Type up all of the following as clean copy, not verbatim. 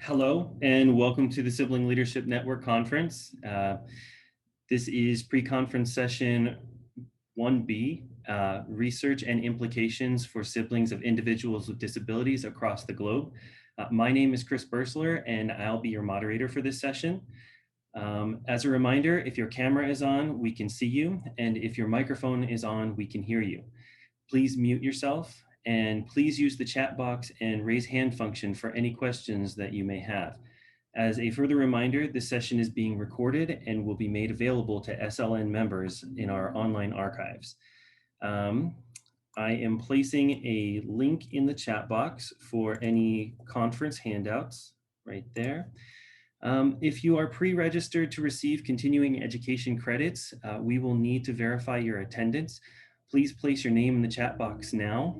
Hello, and welcome to the Sibling Leadership Network Conference. This is pre-conference session 1B, Research and Implications for Siblings of Individuals with Disabilities Across the Globe. My name is Chris Bursler, and I'll be your moderator for this session. As a reminder, if your camera is on, we can see you, and if your microphone is on, we can hear you. Please mute yourself. And please use the chat box and raise hand function for any questions that you may have. As a further reminder, this session is being recorded and will be made available to SLN members in our online archives. I am placing a link in the chat box for any conference handouts right there. If you are pre-registered to receive continuing education credits, we will need to verify your attendance. Please place your name in the chat box now.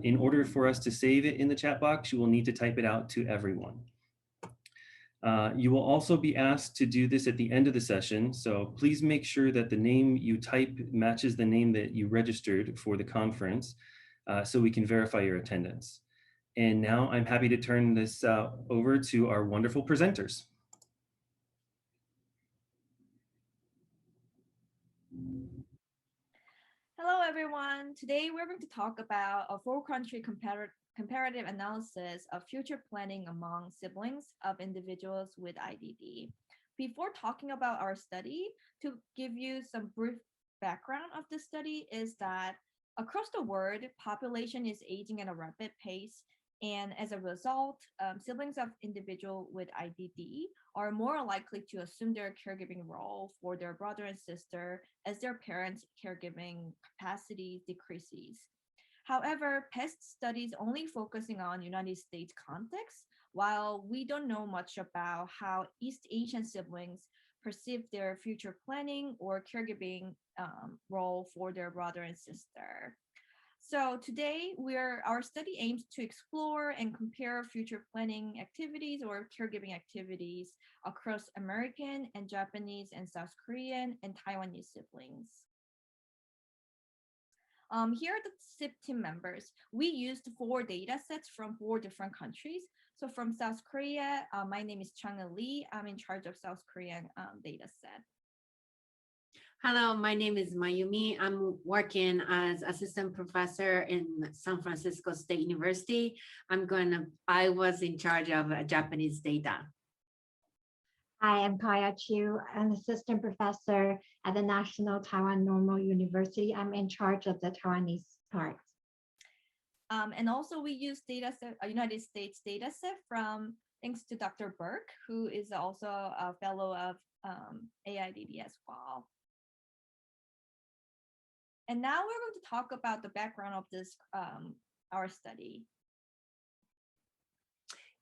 In order for us to save it in the chat box, you will need to type it out to everyone. You will also be asked to do this at the end of the session, so please make sure that the name you type matches the name that you registered for the conference so we can verify your attendance. And now I'm happy to turn this over to our wonderful presenters. Hello, everyone. Today, we're going to talk about a four-country comparative analysis of future planning among siblings of individuals with IDD. Before talking about our study, to give you some brief background of the study is that across the world, population is aging at a rapid pace. And as a result, siblings of individuals with IDD are more likely to assume their caregiving role for their brother and sister as their parents' caregiving capacity decreases. However, past studies only focusing on United States context, while we don't know much about how East Asian siblings perceive their future planning or caregiving role for their brother and sister. So today, our study aims to explore and compare future planning activities or caregiving activities across American and Japanese and South Korean and Taiwanese siblings. Here are the SIP team members. We used 4 data sets from 4 different countries. So from South Korea, my name is Chang Lee. I'm in charge of South Korean data set. Hello, my name is Mayumi. I'm working as assistant professor in San Francisco State University. I was in charge of Japanese data. Hi, I'm Kaya Chiu, an assistant professor at the National Taiwan Normal University. I'm in charge of the Taiwanese part. And also we use a United States data set from, thanks to Dr. Burke, who is also a fellow of AIDD as well. And now we're going to talk about the background of this, our study.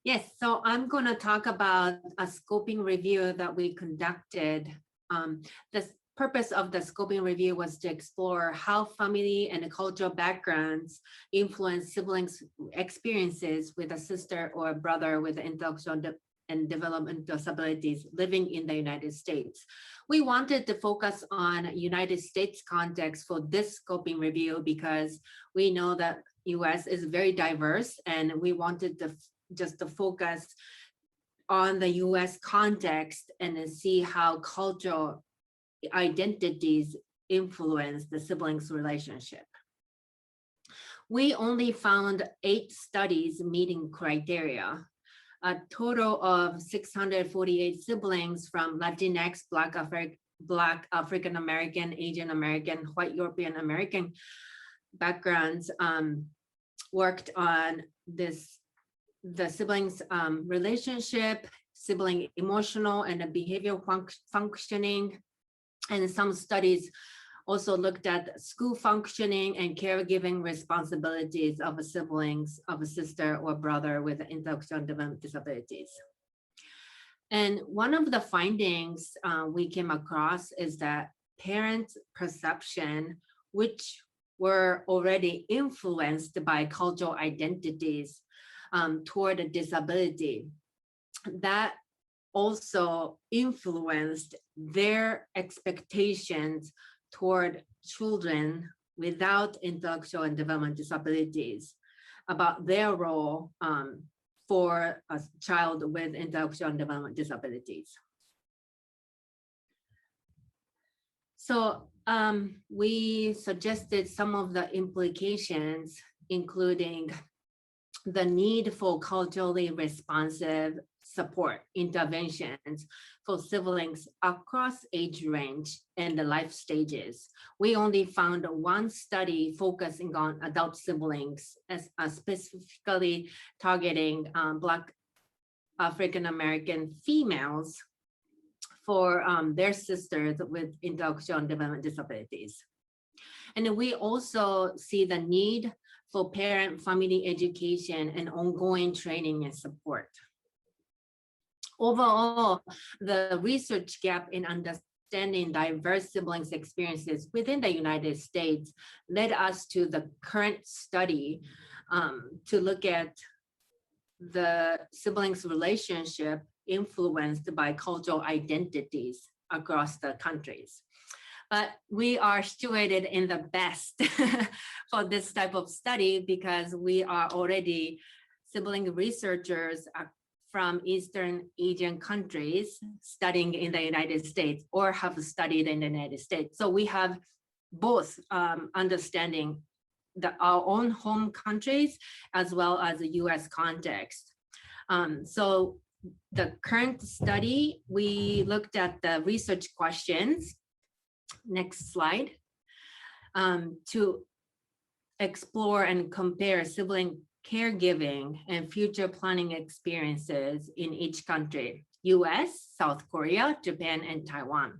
Yes, so I'm going to talk about a scoping review that we conducted. The purpose of the scoping review was to explore how family and cultural backgrounds influence siblings' experiences with a sister or a brother with intellectual and developmental disabilities living in the United States. We wanted to focus on United States context for this scoping review because we know that US is very diverse, and we wanted to just to focus on the US context and then see how cultural identities influence the siblings' relationship. We only found 8 studies meeting criteria. A total of 648 siblings from Latinx, Black African American, Asian American, White European American backgrounds worked on the siblings' relationship, sibling emotional and behavioral functioning, and some studies also looked at school functioning and caregiving responsibilities of a siblings of a sister or brother with intellectual and developmental disabilities. And one of the findings we came across is that parents' perception, which were already influenced by cultural identities toward a disability, that also influenced their expectations toward children without intellectual and developmental disabilities about their role for a child with intellectual and development disabilities. So we suggested some of the implications, including the need for culturally responsive support interventions for siblings across age range and the life stages. We only found one study focusing on adult siblings, as specifically targeting Black African American females for their sisters with intellectual and development disabilities. And we also see the need for parent-family education and ongoing training and support. Overall, the research gap in understanding diverse siblings' experiences within the United States led us to the current study to look at the siblings' relationship influenced by cultural identities across the countries. But we are situated in the best for this type of study because we are already sibling researchers from Eastern Asian countries studying in the United States or have studied in the United States. So we have both understanding our own home countries as well as the US context. So the current study, we looked at the research questions. Next slide. To explore and compare sibling caregiving and future planning experiences in each country, US, South Korea, Japan, and Taiwan.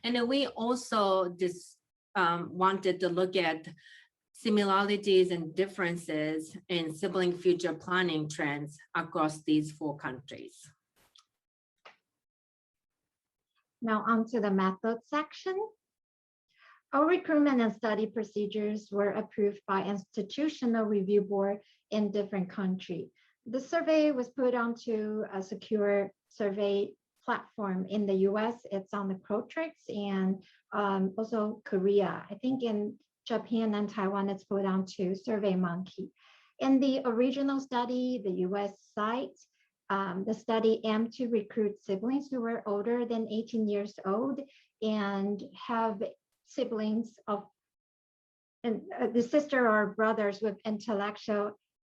And then we also just wanted to look at similarities and differences in sibling future planning trends across these 4 countries. Now on to the method section. Our recruitment and study procedures were approved by institutional review board in different countries. The survey was put onto a secure survey platform in the US. It's on the Qualtrics and also Korea. I think in Japan and Taiwan, it's put onto SurveyMonkey. In the original study, the US site, the study aimed to recruit siblings who were older than 18 years old and have siblings of the sister or brothers with intellectual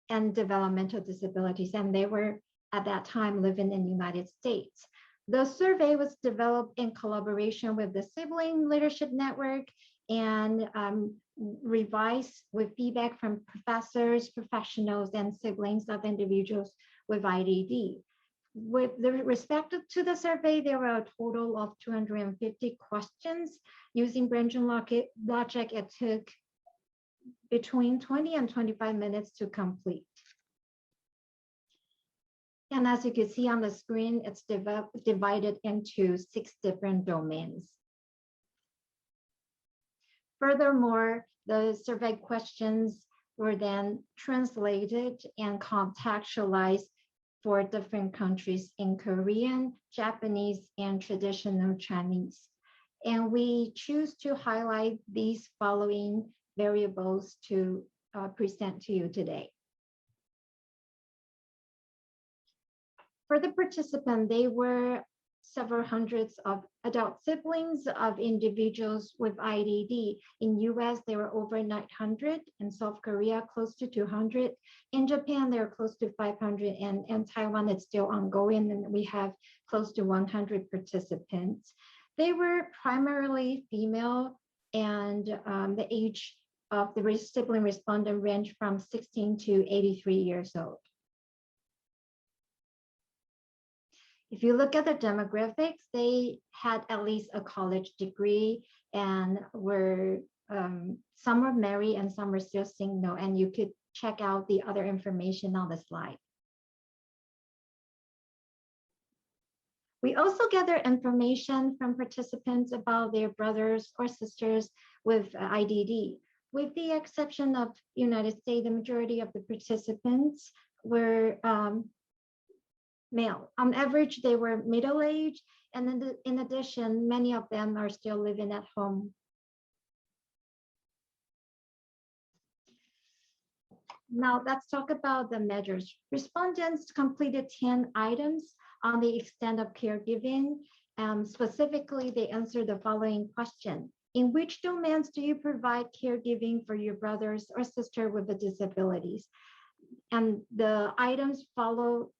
and developmental disabilities, and they were at that time living in the United States. The survey was developed in collaboration with the Sibling Leadership Network and revised with feedback from professors, professionals, and siblings of individuals with IDD. With respect to the survey, there were a total of 250 questions. Using branch and logic, it took between 20 and 25 minutes to complete. And as you can see on the screen, it's divided into 6 different domains. Furthermore, the survey questions were then translated and contextualized for different countries in Korean, Japanese, and traditional Chinese. And we choose to highlight these following variables to present to you today. For the participant, they were several hundreds of adult siblings of individuals with IDD. In US, there were over 900. In South Korea, close to 200. In Japan, there are close to 500. And in Taiwan, it's still ongoing, and we have close to 100 participants. They were primarily female, and the age of the sibling respondent ranged from 16 to 83 years old. If you look at the demographics, they had at least a college degree and were some were married and some were still single, and you could check out the other information on the slide. We also gather information from participants about their brothers or sisters with IDD. With the exception of United States, the majority of the participants were male. On average, they were middle-aged, and in addition, many of them are still living at home. Now let's talk about the measures. Respondents completed 10 items on the extent of caregiving. Specifically, they answered the following question. In which domains do you provide caregiving for your brothers or sister with disabilities? And the items fall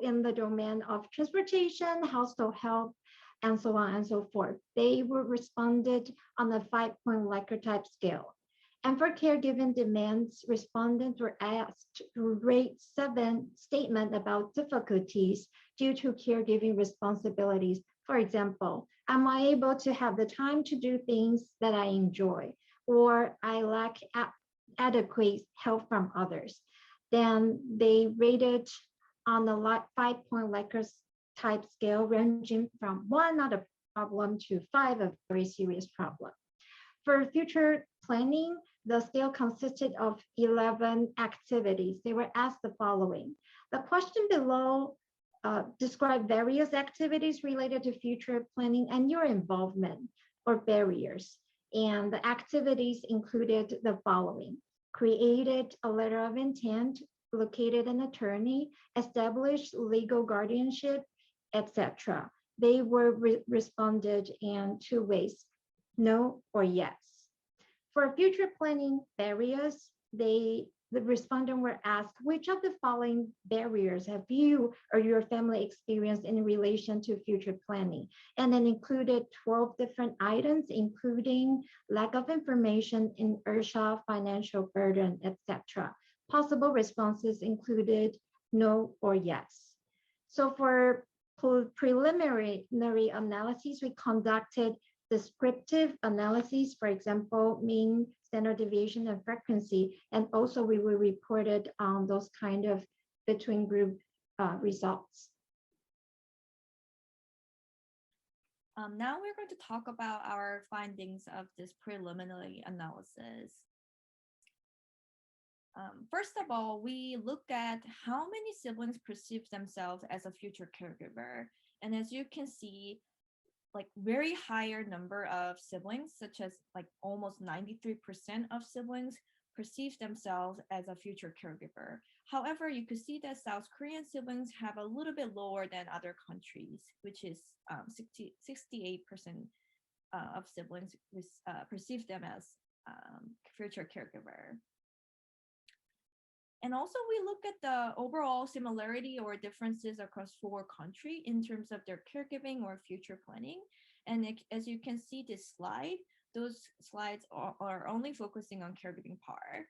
in the domain of transportation, household help, and so on and so forth. They were responded on a 5-point Likert type scale. And for caregiving demands, respondents were asked to rate 7 statements about difficulties due to caregiving responsibilities. For example, am I able to have the time to do things that I enjoy? Or I lack adequate help from others? Then they rated on the 5-point Likert type scale, ranging from 1 not a problem to 5 a very serious problem. For future planning, the scale consisted of 11 activities. They were asked the following. The question below describe various activities related to future planning and your involvement or barriers. And the activities included the following. Created a letter of intent, located an attorney, established legal guardianship, etc. They were responded in 2 ways, no or yes. For future planning barriers, the respondents were asked, which of the following barriers have you or your family experienced in relation to future planning? And then included 12 different items, including lack of information, inertia, financial burden, etc. Possible responses included no or yes. So for preliminary analyses, we conducted descriptive analyses, for example, mean, standard deviation, and frequency. And also we will reported on those kind of between group results. Now we're going to talk about our findings of this preliminary analysis. First of all, we look at how many siblings perceive themselves as a future caregiver. And as you can see, like very higher number of siblings, such as like almost 93% of siblings perceive themselves as a future caregiver. However, you could see that South Korean siblings have a little bit lower than other countries, which is 68% of siblings perceive them as future caregiver. And also we look at the overall similarity or differences across 4 countries in terms of their caregiving or future planning. And as you can see this slide, those slides are only focusing on caregiving part.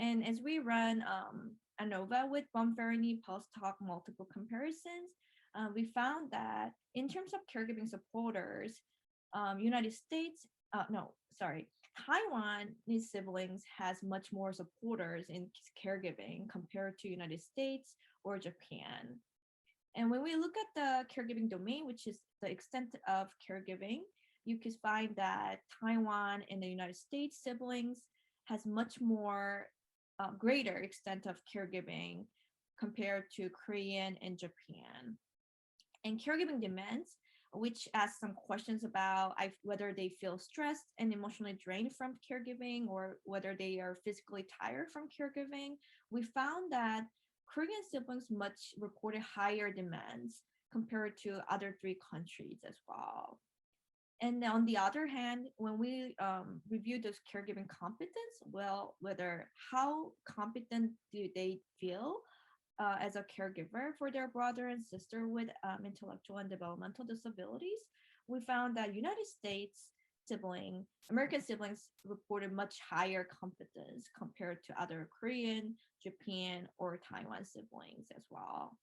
And as we run ANOVA with Bonferrini post-hoc multiple comparisons, we found that in terms of caregiving supporters, Taiwanese siblings has much more supporters in caregiving compared to United States or Japan. And when we look at the caregiving domain, which is the extent of caregiving, you can find that Taiwan and the United States siblings has much more greater extent of caregiving compared to Korean and Japan. And caregiving demands, which asks some questions about whether they feel stressed and emotionally drained from caregiving or whether they are physically tired from caregiving. We found that Korean siblings much reported higher demands compared to other 3 countries as well. And on the other hand, when we review those caregiving competence, well, whether how competent do they feel as a caregiver for their brother and sister with intellectual and developmental disabilities, we found that American siblings reported much higher competence compared to other Korean, Japan, or Taiwan siblings as well.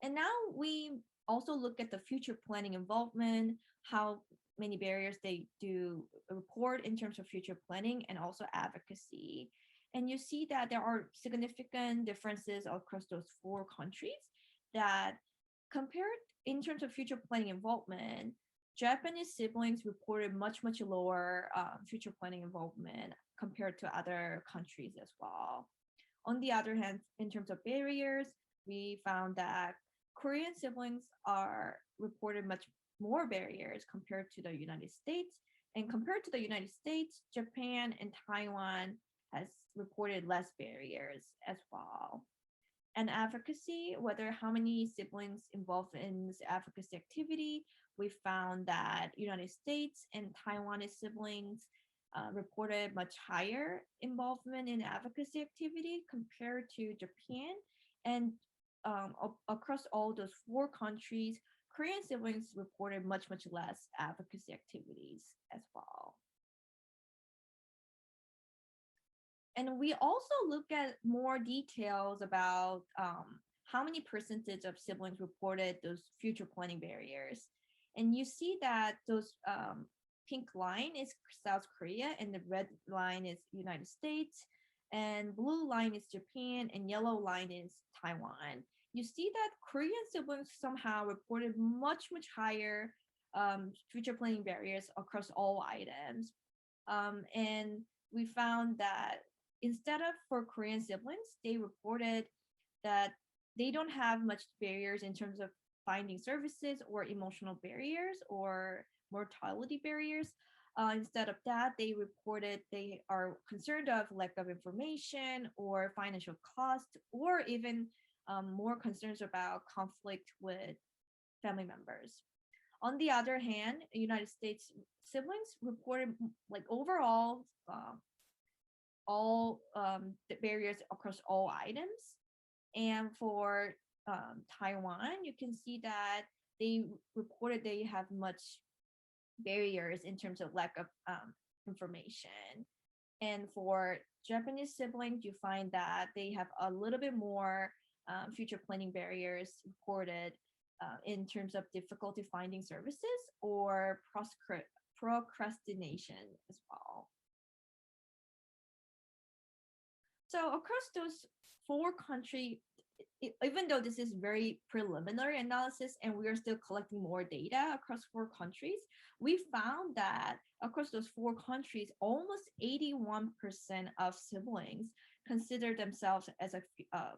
And now we also look at the future planning involvement, how many barriers they do report in terms of future planning and also advocacy. And you see that there are significant differences across those 4 countries that compared in terms of future planning involvement, Japanese siblings reported much lower future planning involvement compared to other countries as well. On the other hand, in terms of barriers, we found that Korean siblings are reported much more barriers compared to the United States, And compared to the United States, Japan and Taiwan has reported less barriers as well. And advocacy, whether how many siblings involved in this advocacy activity, we found that United States and Taiwanese siblings reported much higher involvement in advocacy activity compared to Japan. And across all those 4 countries, Korean siblings reported much less advocacy activities as well. And we also look at more details about how many percentage of siblings reported those future planning barriers. And you see that those pink line is South Korea and the red line is United States and blue line is Japan and yellow line is Taiwan. You see that Korean siblings somehow reported much higher future planning barriers across all items. And we found that instead of for Korean siblings, they reported that they don't have much barriers in terms of finding services or emotional barriers or mortality barriers. Instead of that, they reported they are concerned of lack of information or financial cost, or even more concerns about conflict with family members. On the other hand, United States siblings reported like overall all the barriers across all items. And for Taiwan, you can see that they reported they have much barriers in terms of lack of information. And for Japanese siblings, you find that they have a little bit more future planning barriers reported in terms of difficulty finding services or procrastination as well. So across those 4 countries, even though this is very preliminary analysis and we are still collecting more data across 4 countries, we found that across those 4 countries, almost 81% of siblings consider themselves as a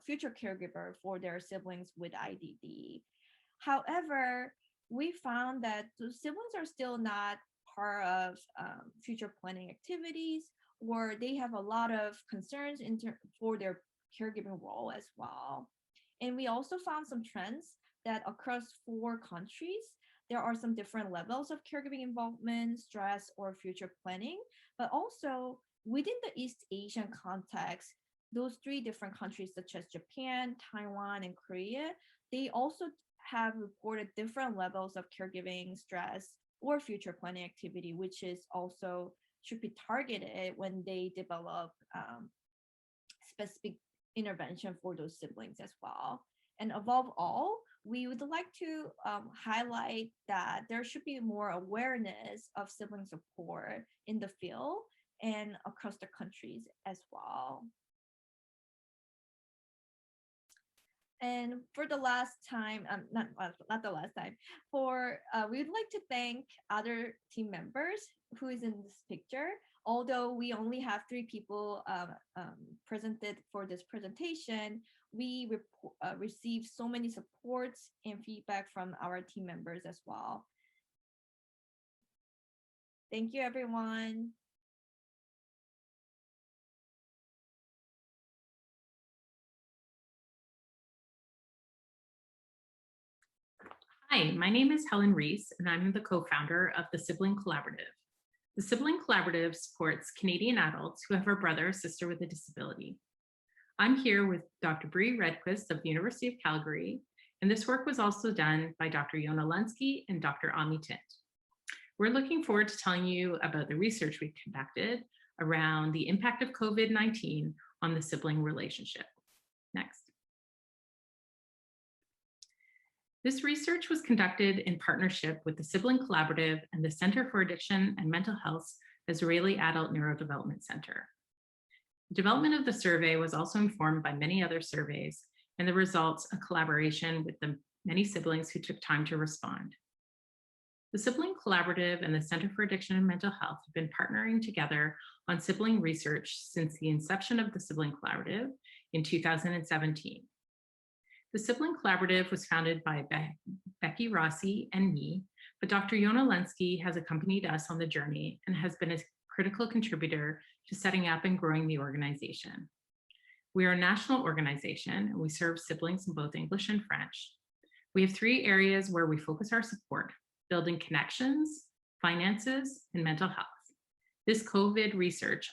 future caregiver for their siblings with IDD. However, we found that those siblings are still not part of future planning activities, or they have a lot of concerns for their caregiving role as well. And we also found some trends that across 4 countries, there are some different levels of caregiving involvement, stress, or future planning, but also within the East Asian context, those 3 different countries such as Japan, Taiwan, and Korea, they also have reported different levels of caregiving, stress, or future planning activity, which is also should be targeted when they develop specific intervention for those siblings as well. And above all, we would like to highlight that there should be more awareness of sibling support in the field and across the countries as well. And for the last time, not the last time, we would like to thank other team members who is in this picture. Although we only have 3 people presented for this presentation, we received so many supports and feedback from our team members as well. Thank you, everyone. Hi, my name is Helen Reese, and I'm the co-founder of the Sibling Collaborative. The Sibling Collaborative supports Canadian adults who have a brother or sister with a disability. I'm here with Dr. Bree Redquist of the University of Calgary, and this work was also done by Dr. Yona Lunsky and Dr. Ami Tint. We're looking forward to telling you about the research we conducted around the impact of COVID-19 on the sibling relationship. Next. This research was conducted in partnership with the Sibling Collaborative and the Center for Addiction and Mental Health's Israeli Adult Neurodevelopment Center. The development of the survey was also informed by many other surveys, and the results a collaboration with the many siblings who took time to respond. The Sibling Collaborative and the Center for Addiction and Mental Health have been partnering together on sibling research since the inception of the Sibling Collaborative in 2017. The Sibling Collaborative was founded by Becky Rossi and me but Dr. Yona Lenski has accompanied us on the journey and has been a critical contributor to setting up and growing the organization. We are a national organization and we serve siblings in both English and French. We have 3 areas where we focus our support: building connections, finances, and mental health. This COVID research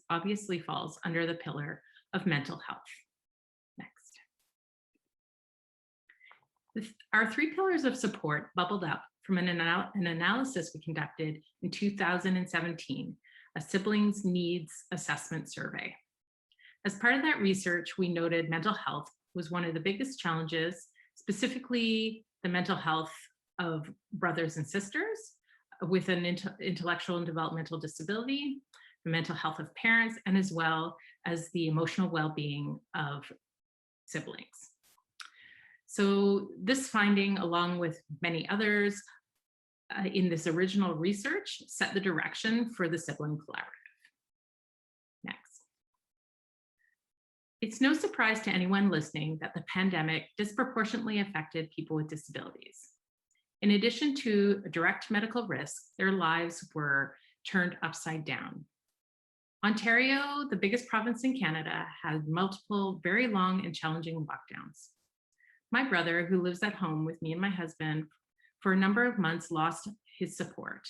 obviously falls under the pillar of mental health. Next. Our 3 pillars of support bubbled up from an analysis we conducted in 2017, a siblings needs assessment survey. As part of that research, we noted mental health was one of the biggest challenges, specifically the mental health of brothers and sisters with an intellectual and developmental disability, the mental health of parents, and as well as the emotional well-being of siblings. So this finding, along with many others in this original research, set the direction for the Sibling Collaborative. Next. It's no surprise to anyone listening that the pandemic disproportionately affected people with disabilities. In addition to a direct medical risk, their lives were turned upside down. Ontario, the biggest province in Canada, had multiple very long and challenging lockdowns. My brother, who lives at home with me and my husband, for a number of months lost his support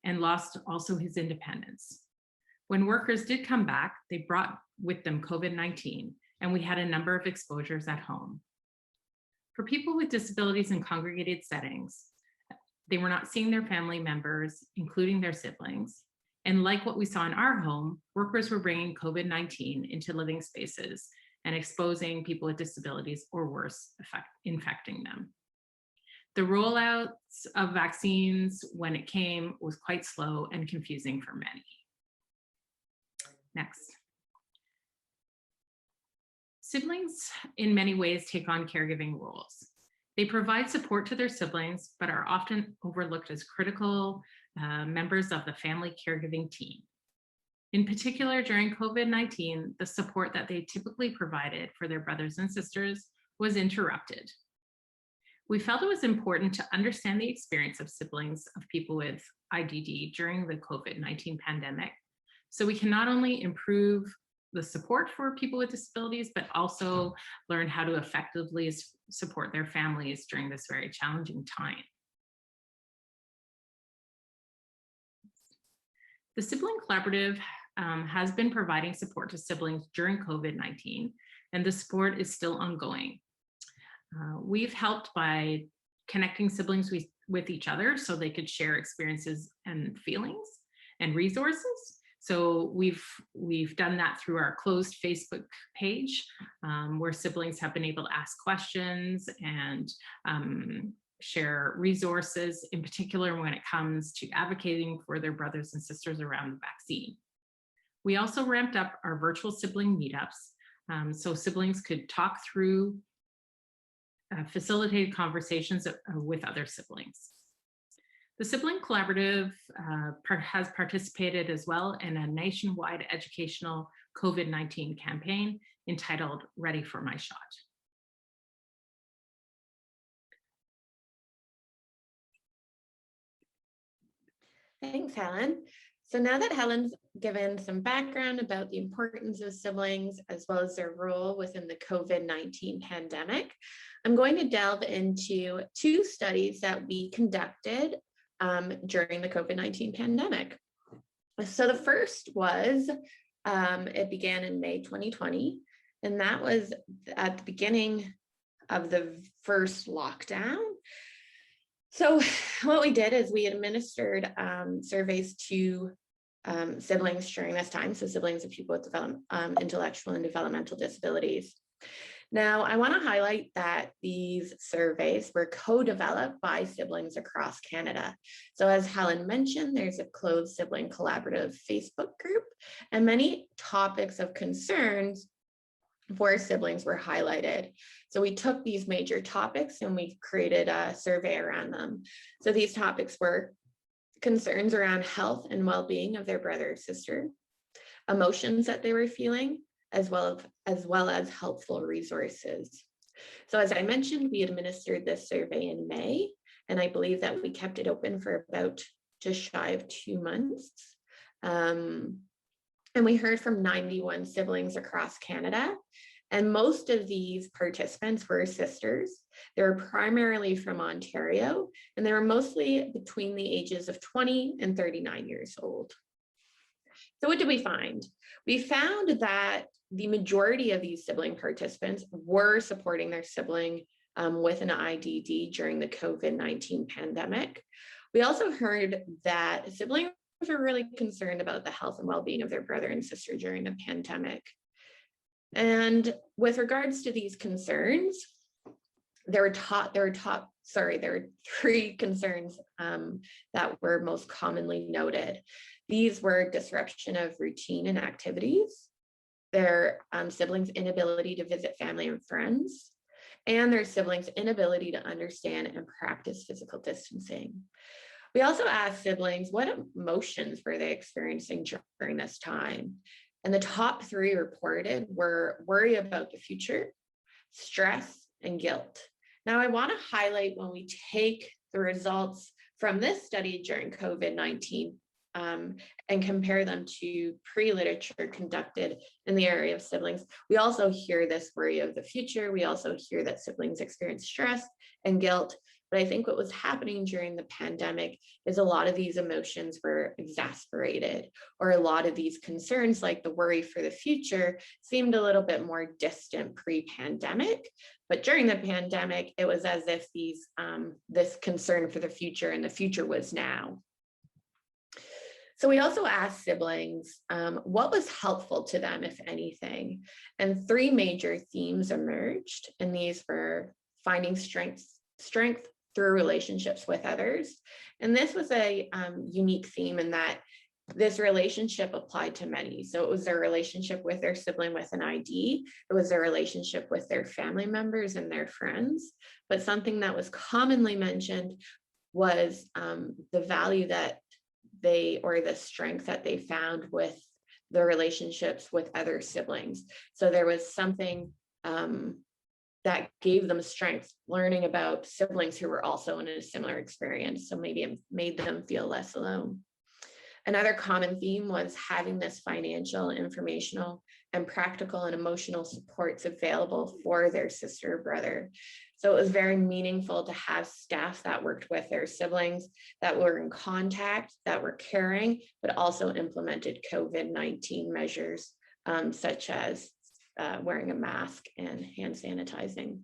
and lost also his independence. When workers did come back, they brought with them COVID-19, and we had a number of exposures at home. For people with disabilities in congregated settings, they were not seeing their family members, including their siblings. And like what we saw in our home, workers were bringing COVID-19 into living spaces and exposing people with disabilities, or worse, infecting them. The rollouts of vaccines when it came was quite slow and confusing for many. Next. Siblings in many ways take on caregiving roles. They provide support to their siblings, but are often overlooked as critical members of the family caregiving team. In particular, during COVID-19, the support that they typically provided for their brothers and sisters was interrupted. We felt it was important to understand the experience of siblings of people with IDD during the COVID-19 pandemic, so we can not only improve the support for people with disabilities, but also learn how to effectively support their families during this very challenging time. The Sibling Collaborative has been providing support to siblings during COVID-19, and the support is still ongoing. We've helped by connecting siblings with each other so they could share experiences and feelings and resources. So we've done that through our closed Facebook page, where siblings have been able to ask questions and share resources, in particular when it comes to advocating for their brothers and sisters around the vaccine. We also ramped up our virtual sibling meetups, so siblings could talk through facilitated conversations with other siblings. The Sibling Collaborative has participated as well in a nationwide educational COVID-19 campaign entitled Ready for My Shot. Thanks, Helen. So now that Helen's given some background about the importance of siblings as well as their role within the COVID-19 pandemic, I'm going to delve into 2 studies that we conducted during the COVID-19 pandemic. So the first was, it began in May 2020, and that was at the beginning of the first lockdown. So what we did is we administered surveys to siblings during this time, so siblings of people with intellectual and developmental disabilities. Now, I want to highlight that these surveys were co-developed by siblings across Canada. So as Helen mentioned, there's a closed Sibling Collaborative Facebook group, and many topics of concerns for siblings were highlighted. So we took these major topics and we created a survey around them. So these topics were concerns around health and well-being of their brother or sister, emotions that they were feeling, as well as helpful resources. So as I mentioned, we administered this survey in May, And I believe that we kept it open for about just shy of 2 months. And we heard from 91 siblings across Canada. And most of these participants were sisters. They were primarily from Ontario, and they were mostly between the ages of 20 and 39 years old. So what did we find? We found that the majority of these sibling participants were supporting their sibling with an IDD during the COVID-19 pandemic. We also heard that siblings were really concerned about the health and well-being of their brother and sister during the pandemic. And with regards to these concerns, there were 3 concerns that were most commonly noted. These were disruption of routine and activities, their siblings' inability to visit family and friends, and their siblings' inability to understand and practice physical distancing. We also asked siblings what emotions were they experiencing during this time. And the top 3 reported were worry about the future, stress, and guilt. Now, I want to highlight when we take the results from this study during COVID-19 and compare them to pre-literature conducted in the area of siblings, we also hear this worry of the future. We also hear that siblings experience stress and guilt. But I think what was happening during the pandemic is a lot of these emotions were exasperated, or a lot of these concerns, like the worry for the future, seemed a little bit more distant pre-pandemic. But during the pandemic, it was as if this concern for the future and the future was now. So we also asked siblings what was helpful to them, if anything, and 3 major themes emerged, and these were finding strength through relationships with others. And this was a unique theme in that this relationship applied to many. So it was their relationship with their sibling with an ID, it was their relationship with their family members and their friends. But something that was commonly mentioned was the value that the strength that they found with the relationships with other siblings. So there was something that gave them strength, learning about siblings who were also in a similar experience. So maybe it made them feel less alone. Another common theme was having this financial, informational, and practical and emotional supports available for their sister or brother. So it was very meaningful to have staff that worked with their siblings, that were in contact, that were caring, but also implemented COVID-19 measures, such as wearing a mask and hand sanitizing.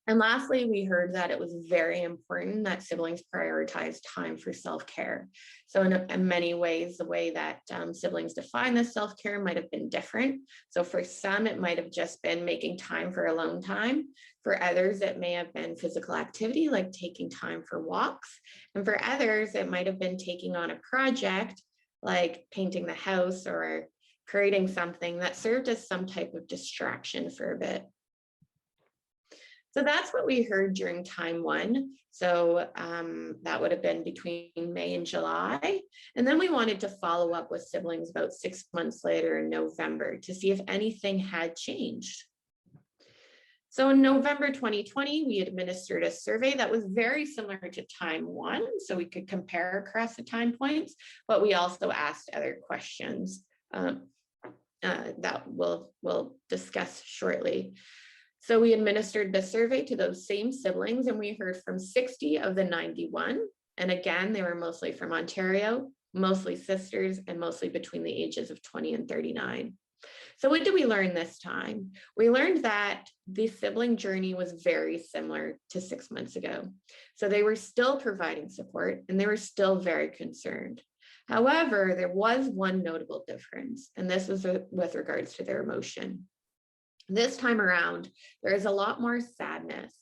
And lastly, we heard that it was very important that siblings prioritize time for self-care. So in many ways, the way that siblings define this self-care might have been different. So for some, it might have just been making time for alone time. For others, it may have been physical activity, like taking time for walks. And for others, it might have been taking on a project, like painting the house or creating something that served as some type of distraction for a bit. So that's what we heard during time 1. So that would have been between May and July. And then we wanted to follow up with siblings about 6 months later in November to see if anything had changed. So in November 2020, we administered a survey that was very similar to time 1, so we could compare across the time points, but we also asked other questions that we'll discuss shortly. So we administered the survey to those same siblings, and we heard from 60 of the 91. And again, they were mostly from Ontario, mostly sisters, and mostly between the ages of 20 and 39. So what did we learn this time? We learned that the sibling journey was very similar to 6 months ago. So they were still providing support, and they were still very concerned. However, there was one notable difference, and this was with regards to their emotion. This time around, there is a lot more sadness.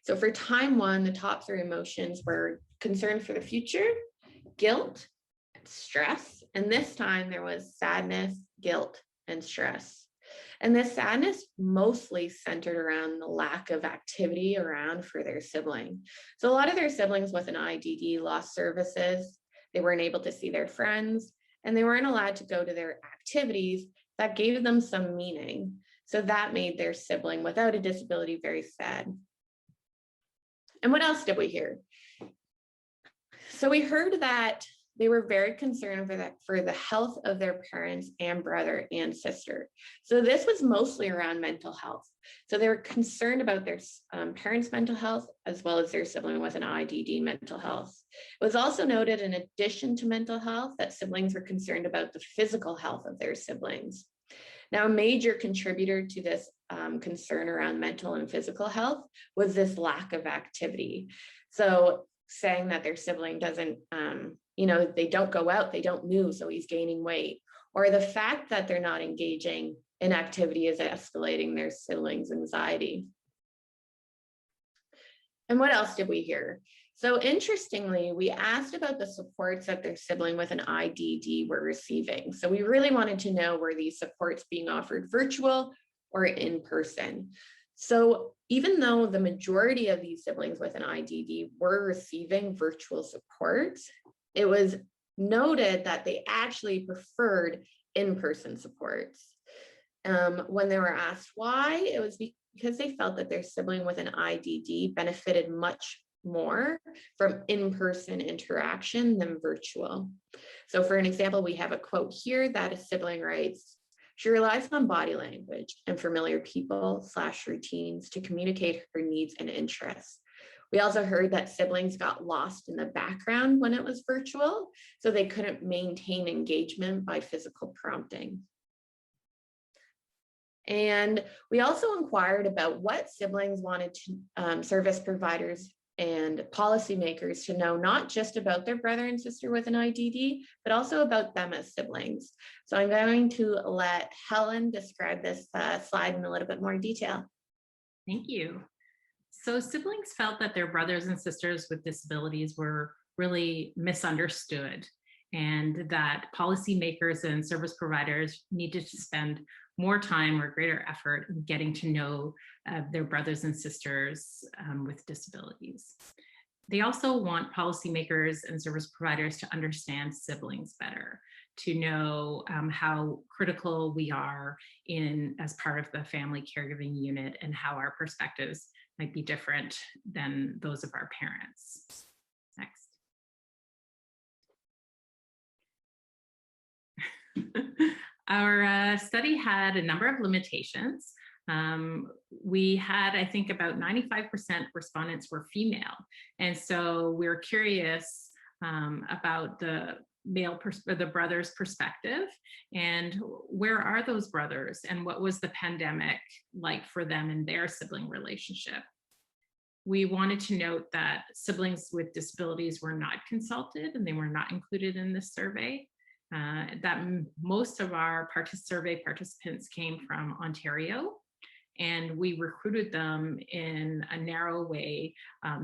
So for time 1, the top 3 emotions were concern for the future, guilt, stress. And this time there was sadness, guilt, and stress. And this sadness mostly centered around the lack of activity around for their sibling. So a lot of their siblings with an IDD lost services. They weren't able to see their friends, and they weren't allowed to go to their activities that gave them some meaning. So that made their sibling without a disability very sad. And what else did we hear? So we heard that they were very concerned for the health of their parents and brother and sister. So this was mostly around mental health. So they were concerned about their parents' mental health as well as their sibling with an IDD mental health. It was also noted, in addition to mental health, that siblings were concerned about the physical health of their siblings. Now, a major contributor to this concern around mental and physical health was this lack of activity. So saying that their sibling doesn't, they don't go out, they don't move, so he's gaining weight, or the fact that they're not engaging in activity is escalating their siblings' anxiety. And what else did we hear? So interestingly, we asked about the supports that their sibling with an IDD were receiving. So we really wanted to know, were these supports being offered virtual or in person? So even though the majority of these siblings with an IDD were receiving virtual supports, it was noted that they actually preferred in-person supports. When they were asked why, it was because they felt that their sibling with an IDD benefited much more from in-person interaction than virtual. So for an example, we have a quote here that a sibling writes, "She relies on body language and familiar people/routines to communicate her needs and interests." We also heard that siblings got lost in the background when it was virtual, so they couldn't maintain engagement by physical prompting. And we also inquired about what siblings wanted to, service providers and policymakers to know, not just about their brother and sister with an IDD, but also about them as siblings. So I'm going to let Helen describe this slide in a little bit more detail. Thank you. So siblings felt that their brothers and sisters with disabilities were really misunderstood, and that policymakers and service providers needed to spend more time or greater effort in getting to know their brothers and sisters with disabilities. They also want policymakers and service providers to understand siblings better, to know how critical we are as part of the family caregiving unit, and how our perspectives might be different than those of our parents. Next. Our study had a number of limitations. We had, I think, about 95% respondents were female. And so we're curious about the the brother's perspective, and where are those brothers, and what was the pandemic like for them in their sibling relationship. We wanted to note that siblings with disabilities were not consulted, and they were not included in this survey. That most of our survey participants came from Ontario, and we recruited them in a narrow way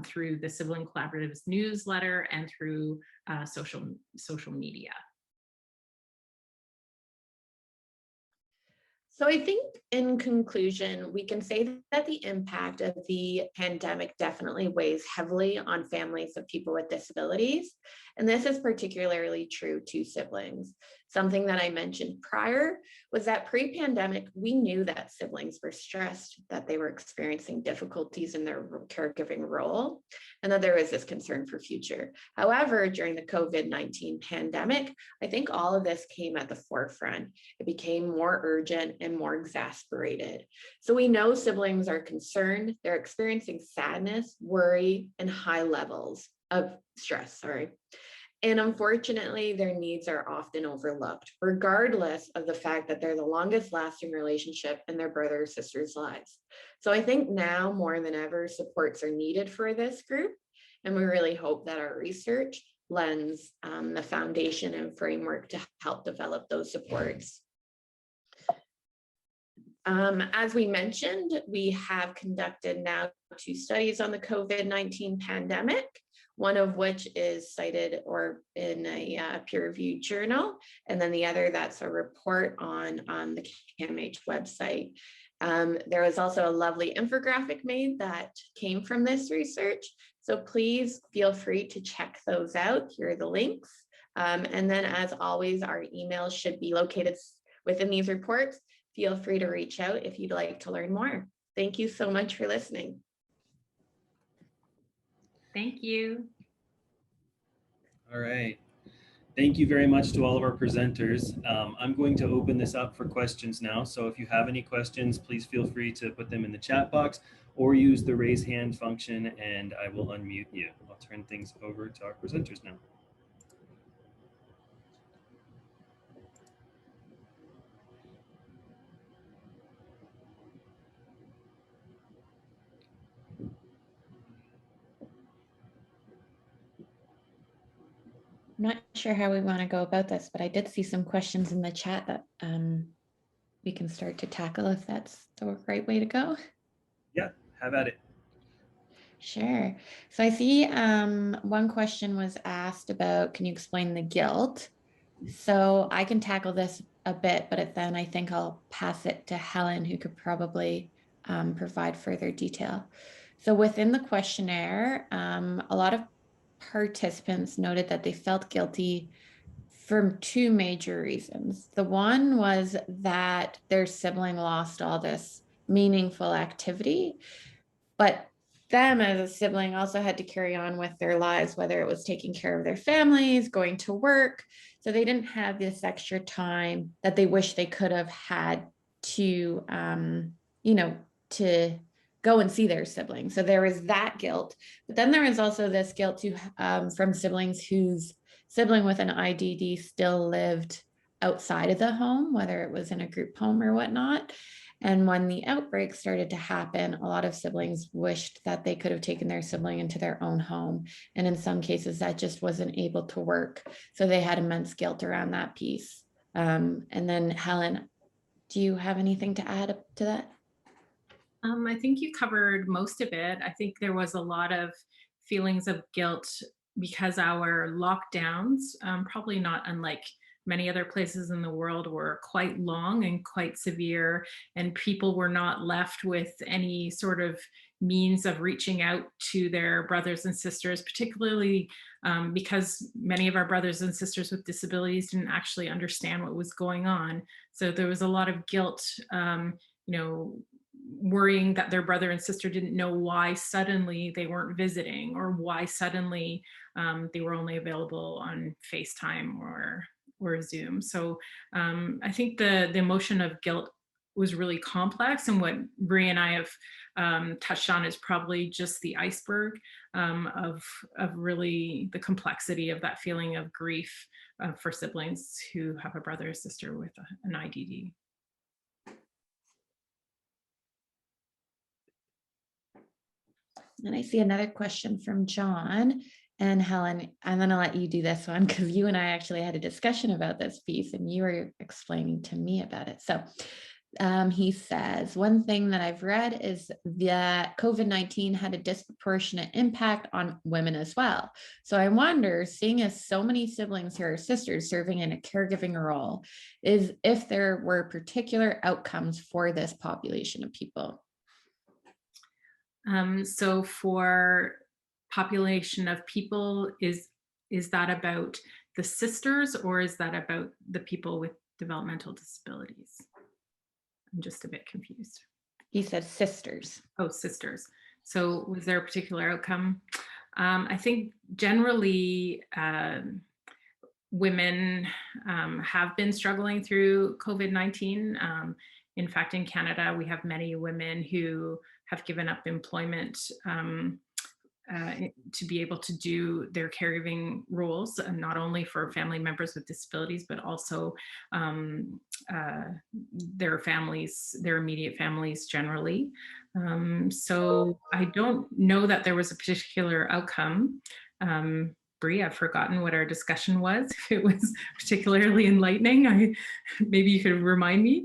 through the Sibling Collaborative's newsletter and through social media. So I think in conclusion, we can say that the impact of the pandemic definitely weighs heavily on families of people with disabilities. And this is particularly true to siblings. Something that I mentioned prior was that pre-pandemic, we knew that siblings were stressed, that they were experiencing difficulties in their caregiving role, and that there was this concern for future. However, during the COVID-19 pandemic, I think all of this came at the forefront. It became more urgent and more exasperated. So we know siblings are concerned, they're experiencing sadness, worry, and high levels of stress, And unfortunately, their needs are often overlooked, regardless of the fact that they're the longest lasting relationship in their brother or sister's lives. So I think now more than ever, supports are needed for this group. And we really hope that our research lends the foundation and framework to help develop those supports. As we mentioned, we have conducted now 2 studies on the COVID-19 pandemic, one of which is cited or in a peer-reviewed journal, and then the other that's a report on the CAMH website. There was also a lovely infographic made that came from this research, so please feel free to check those out. Here are the links. And then, as always, our emails should be located within these reports. Feel free to reach out if you'd like to learn more. Thank you so much for listening. Thank you. All right. Thank you very much to all of our presenters. I'm going to open this up for questions now. So if you have any questions, please feel free to put them in the chat box or use the raise hand function and I will unmute you. I'll turn things over to our presenters now. I'm not sure how we want to go about this, but I did see some questions in the chat that we can start to tackle if that's the right way to go. Yeah, have at it. Sure. So I see one question was asked about, can you explain the guilt? So I can tackle this a bit, but then I think I'll pass it to Helen, who could probably provide further detail. So within the questionnaire, a lot of participants noted that they felt guilty for two major reasons. The one was that their sibling lost all this meaningful activity, but them as a sibling also had to carry on with their lives, whether it was taking care of their families, going to work. So they didn't have this extra time that they wish they could have had to, to go and see their siblings. So there was that guilt. But then there was also this guilt from siblings whose sibling with an IDD still lived outside of the home, whether it was in a group home or whatnot. And when the outbreak started to happen, a lot of siblings wished that they could have taken their sibling into their own home. And in some cases, that just wasn't able to work. So they had immense guilt around that piece. And then Helen, do you have anything to add to that? I think you covered most of it. I think there was a lot of feelings of guilt because our lockdowns, probably not unlike many other places in the world, were quite long and quite severe, and people were not left with any sort of means of reaching out to their brothers and sisters, particularly because many of our brothers and sisters with disabilities didn't actually understand what was going on. So there was a lot of guilt, worrying that their brother and sister didn't know why suddenly they weren't visiting, or why suddenly they were only available on FaceTime or Zoom. So I think the emotion of guilt was really complex, and what Bree and I have touched on is probably just the iceberg of really the complexity of that feeling of grief for siblings who have a brother or sister with an IDD. And I see another question from John. And Helen, I'm going to let you do this one because you and I actually had a discussion about this piece and you were explaining to me about it. So he says, one thing that I've read is that COVID-19 had a disproportionate impact on women as well. So I wonder, seeing as so many siblings here are sisters serving in a caregiving role, is if there were particular outcomes for this population of people. So for population of people, is that about the sisters, or is that about the people with developmental disabilities? I'm just a bit confused. He said sisters. Oh, sisters. So was there a particular outcome? I think generally women have been struggling through COVID-19. In fact, in Canada, we have many women who have given up employment to be able to do their caregiving roles, and not only for family members with disabilities, but also their families, their immediate families generally. So I don't know that there was a particular outcome. Bree, I've forgotten what our discussion was. If it was particularly enlightening, maybe you could remind me.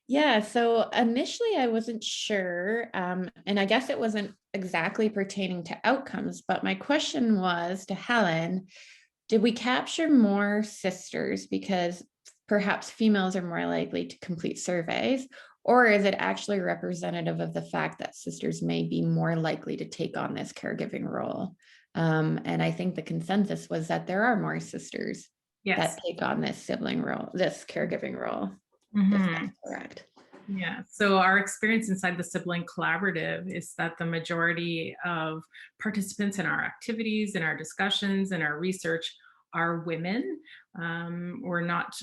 Yeah, so initially I wasn't sure, and I guess it wasn't exactly pertaining to outcomes, but my question was to Helen, did we capture more sisters because perhaps females are more likely to complete surveys, or is it actually representative of the fact that sisters may be more likely to take on this caregiving role? And I think the consensus was that there are more sisters that take on this sibling role, this caregiving role. Mm-hmm. If that's correct. Yeah, so our experience inside the Sibling Collaborative is that the majority of participants in our activities, in our discussions, and our research are women. We're not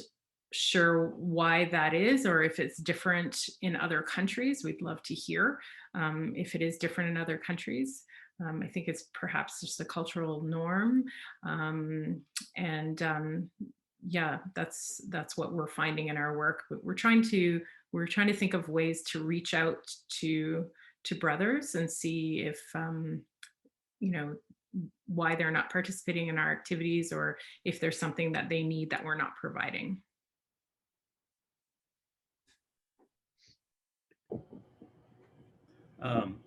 sure why that is, or if it's different in other countries. We'd love to hear if it is different in other countries. I think it's perhaps just a cultural norm. Yeah, that's what we're finding in our work. But we're trying to think of ways to reach out to brothers and see if you know, why they're not participating in our activities, or if there's something that they need that we're not providing.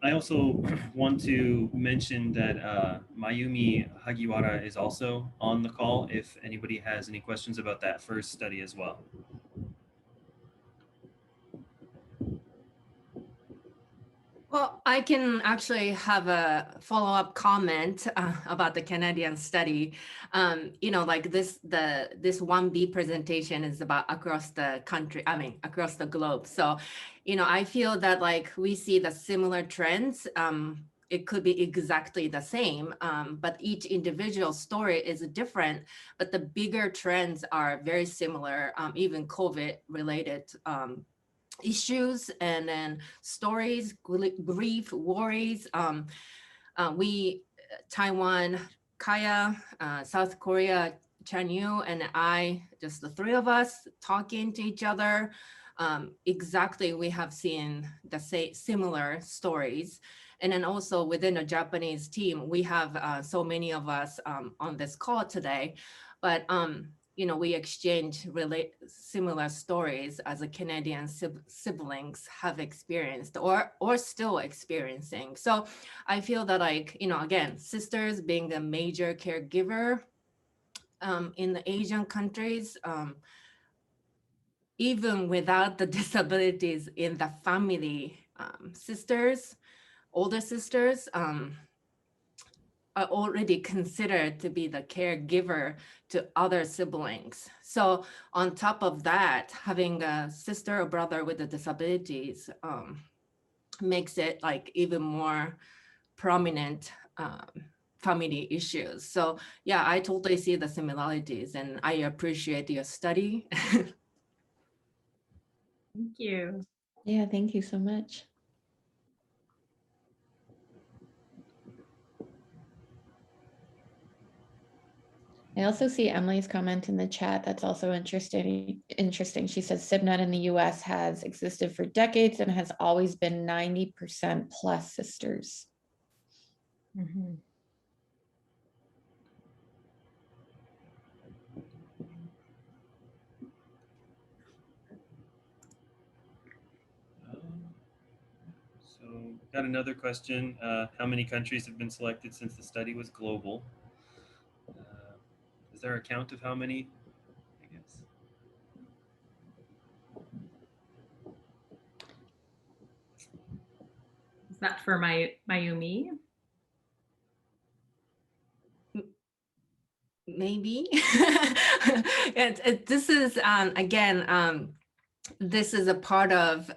I also want to mention that Mayumi Hagiwara is also on the call if anybody has any questions about that first study as well. Well, I can actually have a follow-up comment about the Canadian study. You know, like this 1B presentation is about across the country, I mean, across the globe. So, you know, I feel that like we see the similar trends. It could be exactly the same, but each individual story is different, but the bigger trends are very similar, even COVID related issues and then stories, grief, worries. Taiwan, Kaya, South Korea, Chanyu, and I, just the three of us talking to each other. Exactly, we have seen the similar stories. And then also within a Japanese team, we have so many of us on this call today, but you know, we exchange similar stories as a Canadian siblings have experienced or still experiencing. So I feel that like, you know, again, sisters being a major caregiver in the Asian countries, even without the disabilities in the family, sisters, older sisters, are already considered to be the caregiver to other siblings. So on top of that, having a sister or brother with the disabilities makes it like even more prominent family issues. So yeah, I totally see the similarities and I appreciate your study. Thank you. Yeah, thank you so much. I also see Emily's comment in the chat. That's also interesting. She says SibNet in the US has existed for decades and has always been 90% plus sisters. Mm-hmm. So got another question. How many countries have been selected since the study was global? Is there a count of how many, I guess? Is that for Mayumi? Maybe. This is, again, this is a part of,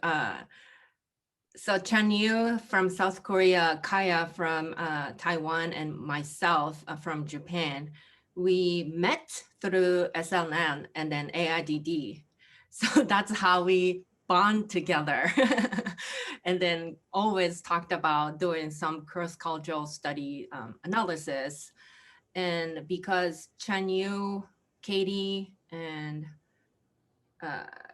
so Chanyu from South Korea, Kaya from Taiwan, and myself from Japan. We met through SLN and then AIDD. So that's how we bond together. And then always talked about doing some cross-cultural study analysis. And because Chanyu, Katie, and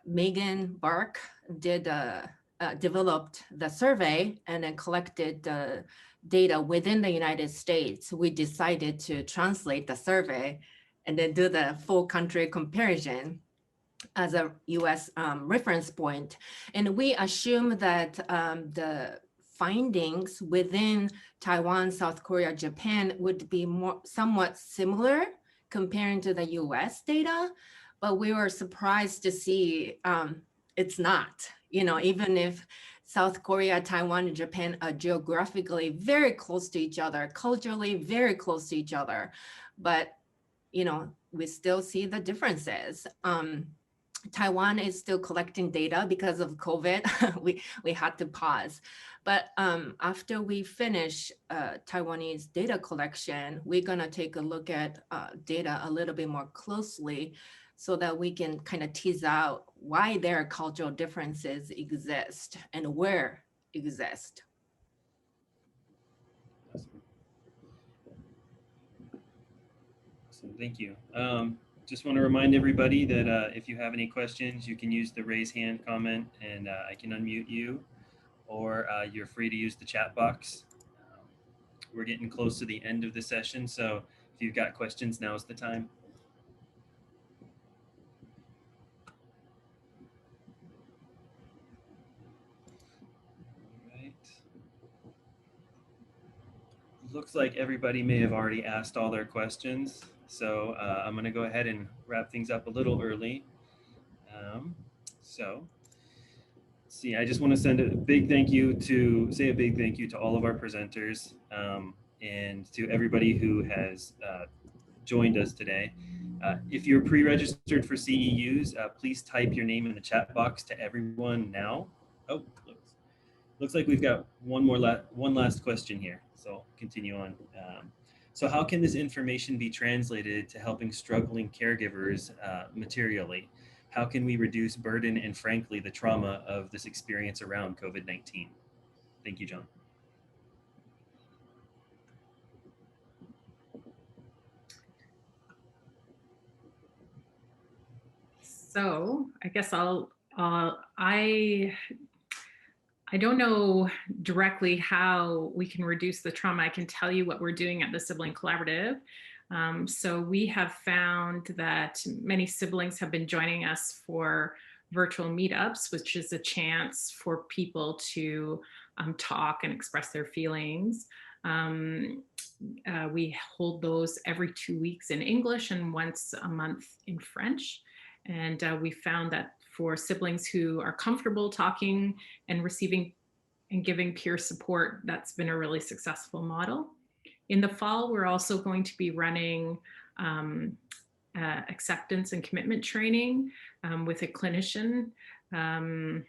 Megan Bark developed the survey and then collected the data within the United States, we decided to translate the survey and then do the full country comparison as a US reference point. And we assume that the findings within Taiwan, South Korea, Japan would be somewhat similar comparing to the US data, but we were surprised to see it's not. You know, even if South Korea, Taiwan, and Japan are geographically very close to each other, culturally very close to each other, but you know, we still see the differences. Taiwan is still collecting data because of COVID. we had to pause. But after we finish Taiwanese data collection, we're gonna take a look at data a little bit more closely so that we can kind of tease out why their cultural differences exist and where exist. So thank you. Just want to remind everybody that if you have any questions, you can use the raise hand comment and I can unmute you, or you're free to use the chat box. We're getting close to the end of the session, so if you've got questions, now is the time. All right. Looks like everybody may have already asked all their questions, so I'm going to go ahead and wrap things up a little early. So let's see, I just want to send a big thank you to all of our presenters and to everybody who has joined us today. If you're pre-registered for CEUs, please type your name in the chat box to everyone now. Oh, looks like we've got one last question here, so I'll continue on. So how can this information be translated to helping struggling caregivers materially? How can we reduce burden and, frankly, the trauma of this experience around COVID-19? Thank you, John. So I guess I don't know directly how we can reduce the trauma. I can tell you what we're doing at the Sibling Collaborative. So we have found that many siblings have been joining us for virtual meetups, which is a chance for people to talk and express their feelings. We hold those every 2 weeks in English and once a month in French. And we found that for siblings who are comfortable talking and receiving and giving peer support, that's been a really successful model. In the fall, we're also going to be running acceptance and commitment training with a clinician and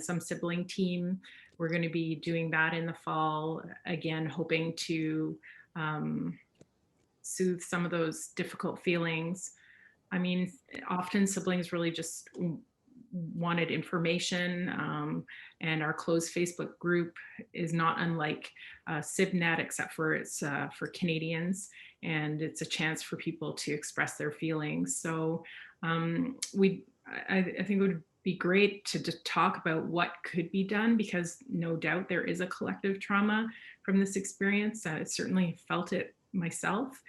some sibling team. We're going to be doing that in the fall, again, hoping to soothe some of those difficult feelings. I mean, often siblings really just wanted information, and our closed Facebook group is not unlike SibNet, except for it's for Canadians, and it's a chance for people to express their feelings. So I think it would be great to just talk about what could be done, because no doubt there is a collective trauma from this experience. I certainly felt it myself,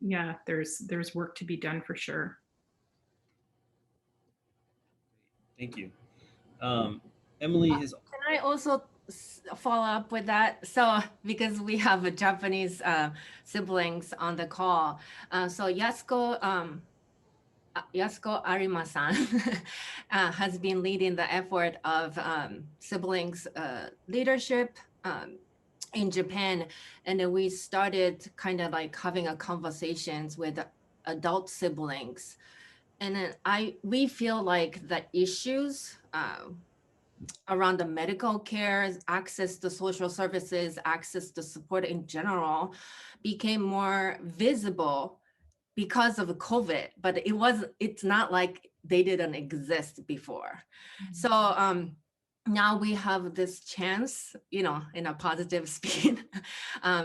yeah, there's work to be done for sure. Thank you. Emily has. Can I also follow up with that? So because we have Japanese siblings on the call, so Yasuko Arima-san has been leading the effort of siblings leadership in Japan, and then we started kind of like having a conversations with adult siblings, and then we feel like the issues around the medical care, access to social services, access to support in general became more visible because of COVID, but it's not like they didn't exist before. Mm-hmm. So now we have this chance, in a positive speed.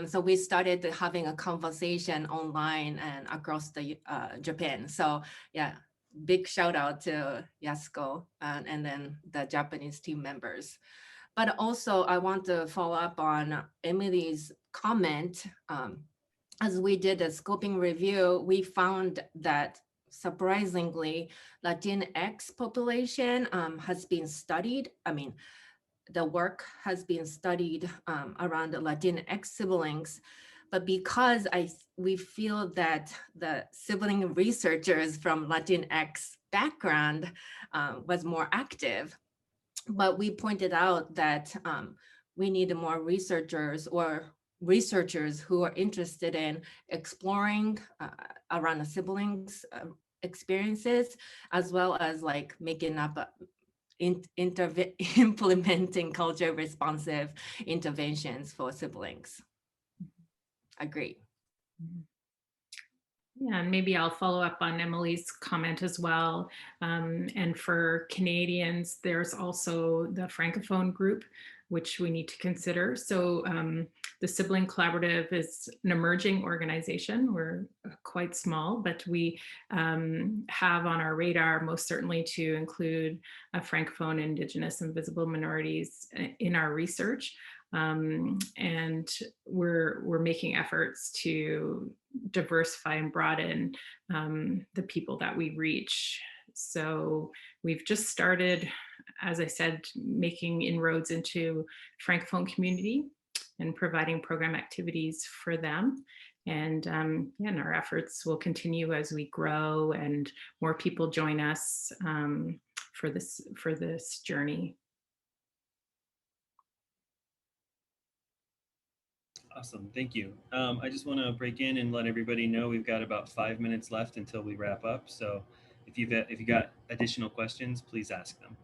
So we started having a conversation online and across the Japan. So yeah, big shout out to Yasuko and then the Japanese team members. But also I want to follow up on Emily's comment. As we did a scoping review, we found that surprisingly, Latinx population has been studied. I mean, the work has been studied around the Latinx siblings, but because we feel that the sibling researchers from Latinx background was more active, but we pointed out that we need more researchers who are interested in exploring around the siblings experiences, as well as like making up implementing culture responsive interventions for siblings. Agree. Yeah, and maybe I'll follow up on Emily's comment as well. And for Canadians, there's also the Francophone group, which we need to consider. So the Sibling Collaborative is an emerging organization. We're quite small, but we have on our radar most certainly to include Francophone, Indigenous, and visible minorities in our research. And we're making efforts to diversify and broaden the people that we reach. So we've just started, as I said, making inroads into Francophone community and providing program activities for them. And and our efforts will continue as we grow and more people join us for this journey. Awesome, thank you. I just want to break in and let everybody know we've got about 5 minutes left until we wrap up. So if you got additional questions, please ask them.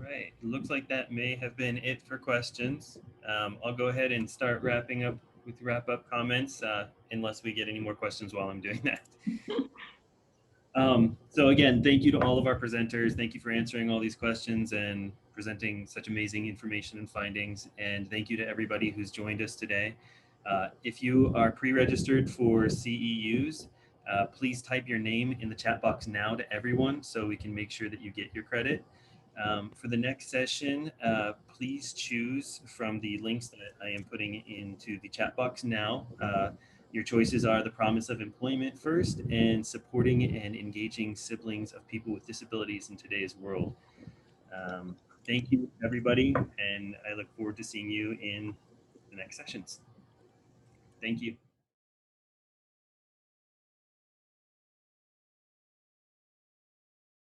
Right, looks like that may have been it for questions. I'll go ahead and start wrapping up with wrap-up comments, unless we get any more questions while I'm doing that. So again, thank you to all of our presenters. Thank you for answering all these questions and presenting such amazing information and findings. And thank you to everybody who's joined us today. If you are pre-registered for CEUs, please type your name in the chat box now to everyone so we can make sure that you get your credit. For the next session, please choose from the links that I am putting into the chat box now. Your choices are the promise of employment first and supporting and engaging siblings of people with disabilities in today's world. Thank you, everybody, and I look forward to seeing you in the next sessions. Thank you.